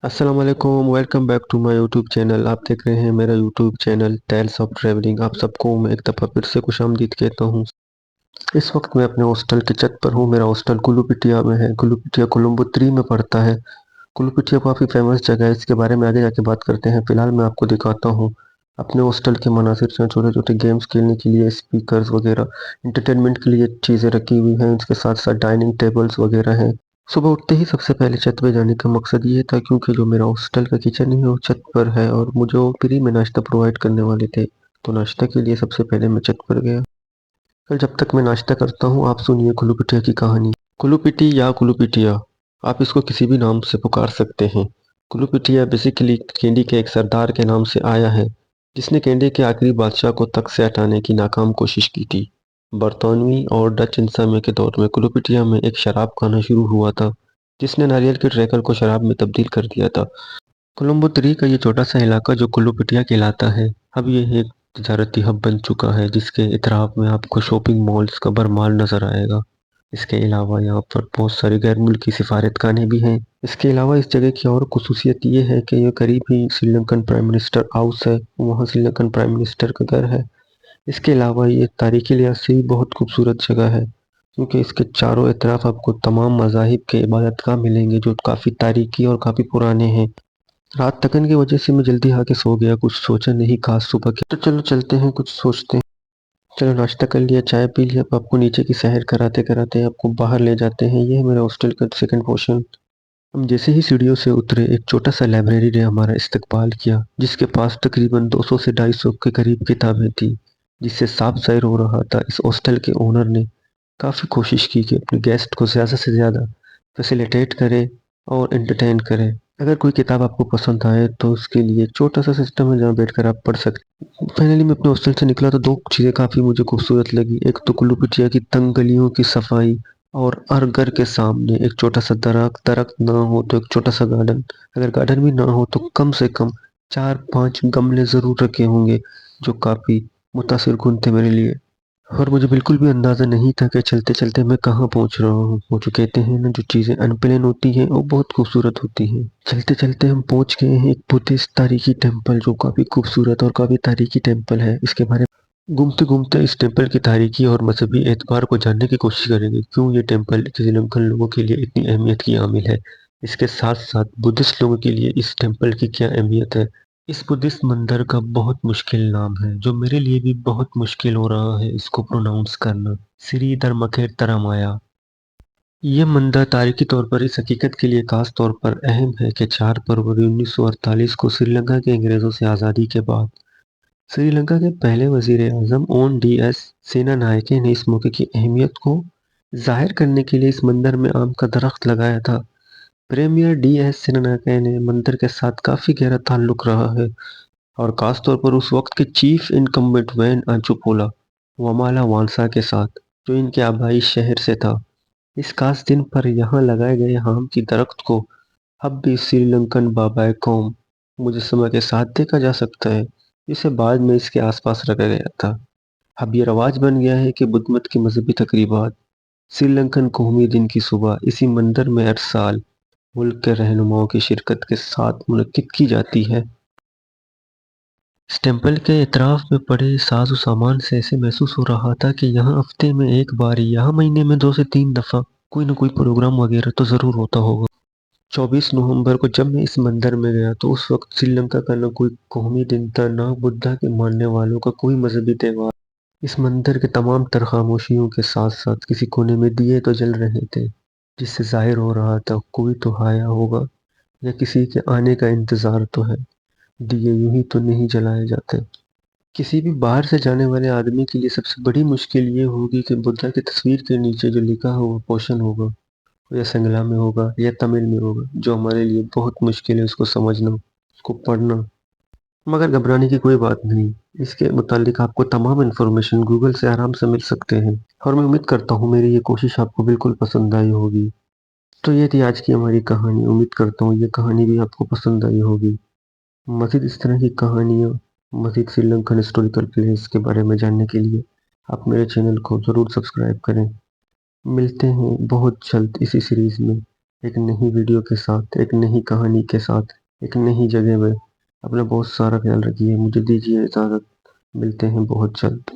السلام علیکم، welcome back to my YouTube channel. آپ دیکھ رہے ہیں میرا YouTube channel tales of travelling. آپ سب کو میں ایک دفعہ پھر سے خوش آمدید کہتا ہوں۔ اس وقت میں اپنے ہاسٹل کی چھت پر ہوں۔ میرا ہاسٹل کلوپٹیا میں ہے۔ کلوپٹیا کولمبو 3 میں پڑتا ہے۔ کلوپٹیا کافی فیمس جگہ ہے، اس کے بارے میں آگے جا کے بات کرتے ہیں۔ فی الحال میں آپ کو دکھاتا ہوں اپنے ہاسٹل کے مناظر، جہاں چھوٹے چھوٹے گیمز کھیلنے کے لیے اسپیکرز وغیرہ، انٹرٹینمنٹ کے لیے چیزیں رکھی ہوئی ہیں۔ اس کے ساتھ ساتھ ڈائننگ ٹیبلز وغیرہ ہیں۔ صبح اٹھتے ہی سب سے پہلے چھت پہ جانے کا مقصد یہ تھا، کیونکہ جو میرا ہاسٹل کا کچن ہے وہ چھت پر ہے اور مجھے وہ فری میں ناشتہ پرووائڈ کرنے والے تھے، تو ناشتہ کے لیے سب سے پہلے میں چھت پر گیا۔ پھر جب تک میں ناشتہ کرتا ہوں آپ سنیے کلوپٹیا کی کہانی۔ کلوپٹی یا کلوپٹیا، آپ اس کو کسی بھی نام سے پکار سکتے ہیں۔ کلوپٹیا بیسیکلی کینڈی کے ایک سردار کے نام سے آیا ہے، جس نے کینڈی کے آخری بادشاہ کو تخت سے ہٹانے کی ناکام کوشش کی تھی۔ برطانوی اور ڈچ انتظامیہ کے دور میں کلوپٹیا میں ایک شراب خانہ شروع ہوا تھا، جس نے ناریل کے ٹریکر کو شراب میں تبدیل کر دیا تھا۔ کولمبو 3 کا یہ چھوٹا سا علاقہ جو کلوپٹیا کہلاتا ہے، اب یہ ایک تجارتی ہب بن چکا ہے، جس کے اطراف میں آپ کو شاپنگ مالز کا بھرمار نظر آئے گا۔ اس کے علاوہ یہاں پر بہت سارے غیر ملکی سفارت خانے بھی ہیں۔ اس کے علاوہ اس جگہ کی اور خصوصیت یہ ہے کہ یہ قریب ہی Sri Lankan prime minister house ہے، وہاں سری لنکن پرائم منسٹر کا گھر ہے۔ اس کے علاوہ یہ تاریخی لحاظ سے بھی بہت خوبصورت جگہ ہے، کیونکہ اس کے چاروں اطراف آپ کو تمام مذاہب کے عبادت گاہ ملیں گے، جو کافی تاریخی اور کافی پرانے ہیں۔ رات تکن کی وجہ سے میں جلدی آ کے سو گیا، کچھ سوچا نہیں خاص صبح کے، تو چلو چلتے ہیں کچھ سوچتے ہیں۔ چلو ناشتہ کر لیا، چائے پی لیا، اب آپ کو نیچے کی سیر کراتے کراتے آپ کو باہر لے جاتے ہیں۔ یہ ہے میرا ہاسٹل کا سیکنڈ پورشن۔ ہم جیسے ہی سیڑھیوں سے اترے، ایک چھوٹا سا لائبریری نے ہمارا استقبال کیا، جس کے پاس تقریباً 200 سے 250 کے قریب کتابیں تھیں، جس سے صاف ظاہر ہو رہا تھا اس ہاسٹل کے اونر نے کافی کوشش کی کہ اپنے گیسٹ کو زیادہ سے زیادہ فیسیلیٹیٹ کرے اور انٹرٹین کرے۔ اگر کوئی کتاب آپ کو پسند آئے تو اس کے لیے ایک چھوٹا سا سسٹم ہے جہاں بیٹھ کر آپ پڑھ سکتے۔ فائنلی میں اپنے ہاسٹل سے نکلا تو دو چیزیں کافی مجھے خوبصورت لگی۔ ایک تو کلوپٹیا کی تنگ گلیوں کی صفائی، اور ہر گھر کے سامنے ایک چھوٹا سا درخت نہ ہو تو ایک چھوٹا سا گارڈن، اگر گارڈن بھی نہ ہو تو کم سے کم 4-5 گملے ضرور رکھے ہوں گے، جو کافی متاثر کن تھے میرے لیے۔ اور مجھے بالکل بھی اندازہ نہیں تھا کہ چلتے چلتے میں کہاں پہنچ رہا ہوں۔ وہ جو کہتے ہیں نا، جو چیزیں ان پلان ہوتی ہیں وہ بہت خوبصورت ہوتی ہیں۔ چلتے چلتے ہم پہنچ گئے ہیں ایک بدھسٹ تاریخی ٹیمپل، جو کافی خوبصورت اور کافی تاریخی ٹیمپل ہے۔ اس کے بارے میں گھومتے گھومتے اس ٹیمپل کی تاریخی اور مذہبی اعتبار کو جاننے کی کوشش کریں گے، کیوں یہ ٹیمپل سری لنکن لوگوں کے لیے اتنی اہمیت کی حامل ہے۔ اس کے ساتھ ساتھ بدھسٹ لوگوں کے لیے اس ٹیمپل کی کیا اہمیت ہے۔ اس بدھسٹ مندر کا بہت مشکل نام ہے، جو میرے لیے بھی بہت مشکل ہو رہا ہے اس کو پروناؤنس کرنا، سری دھرمکیر ترامایا۔ یہ مندر تاریخی طور پر اس حقیقت کے لیے خاص طور پر اہم ہے کہ 4 فروری 1948 کو سری لنکا کے انگریزوں سے آزادی کے بعد سری لنکا کے پہلے وزیر اعظم اون ڈی ایس سینا نائکے نے اس موقع کی اہمیت کو ظاہر کرنے کے لیے اس مندر میں آم کا درخت لگایا تھا۔ پریمیئر ڈی ایس سینا نائکے نے مندر کے ساتھ کافی گہرا تعلق رہا ہے، اور خاص طور پر اس وقت کے چیف انکمبنٹ وین آنچوپولا ومالا وانسا کے ساتھ، جو ان کے آبائی شہر سے تھا۔ اس خاص دن پر یہاں لگائے گئے آم کی درخت کو اب بھی سری لنکن بابائے قوم مجسمہ کے ساتھ دیکھا جا سکتا ہے، جسے بعد میں اس کے آس پاس رکھا گیا تھا۔ اب یہ رواج بن گیا ہے کہ بدھ مت کی مذہبی تقریبات سری لنکن قومی دن کی صبح اسی مندر میں ہر سال ملک کے رہنماؤں کی شرکت کے ساتھ منعقد کی جاتی ہے۔ اس ٹیمپل کے اطراف میں پڑے ساز و سامان سے ایسے محسوس ہو رہا تھا کہ یہاں ہفتے میں ایک بار یا مہینے میں 2 سے 3 دفعہ کوئی نہ کوئی پروگرام وغیرہ تو ضرور ہوتا ہوگا۔ 24 نومبر کو جب میں اس مندر میں گیا تو اس وقت سری لنکا کا نہ کوئی قومی دن تھا، نہ بدھا کے ماننے والوں کا کوئی مذہبی تہوار۔ اس مندر کے تمام تر خاموشیوں کے ساتھ ساتھ کسی کونے میں دیے تو جل رہے تھے، جس سے ظاہر ہو رہا تھا کوئی تو آیا ہوگا یا کسی کے آنے کا انتظار تو ہے۔ دیے یوں ہی تو نہیں جلائے جاتے۔ کسی بھی باہر سے جانے والے آدمی کے لیے سب سے بڑی مشکل یہ ہوگی کہ بدھا کی تصویر کے نیچے جو لکھا ہوا پورشن ہوگا یا سنگلا میں ہوگا یا تمل میں ہوگا، جو ہمارے لیے بہت مشکل ہے اس کو سمجھنا، اس کو پڑھنا۔ مگر گھبرانے کی کوئی بات نہیں، اس کے متعلق آپ کو تمام انفارمیشن گوگل سے آرام سے مل سکتے ہیں، اور میں امید کرتا ہوں میری یہ کوشش آپ کو بالکل پسند آئی ہوگی۔ تو یہ تھی آج کی ہماری کہانی، امید کرتا ہوں یہ کہانی بھی آپ کو پسند آئی ہوگی۔ مزید اس طرح کی کہانیاں، مزید سری لنکن ہسٹوریکل پلیس کے بارے میں جاننے کے لیے آپ میرے چینل کو ضرور سبسکرائب کریں۔ ملتے ہیں بہت جلد اسی سیریز میں۔ ایک نئی ویڈیو کے ساتھ، ایک نئی کہانی کے ساتھ، ایک نئی جگہ میں۔ اپنا بہت سارا خیال رکھیے، مجھے دیجیے اجازت، ملتے ہیں بہت جلد۔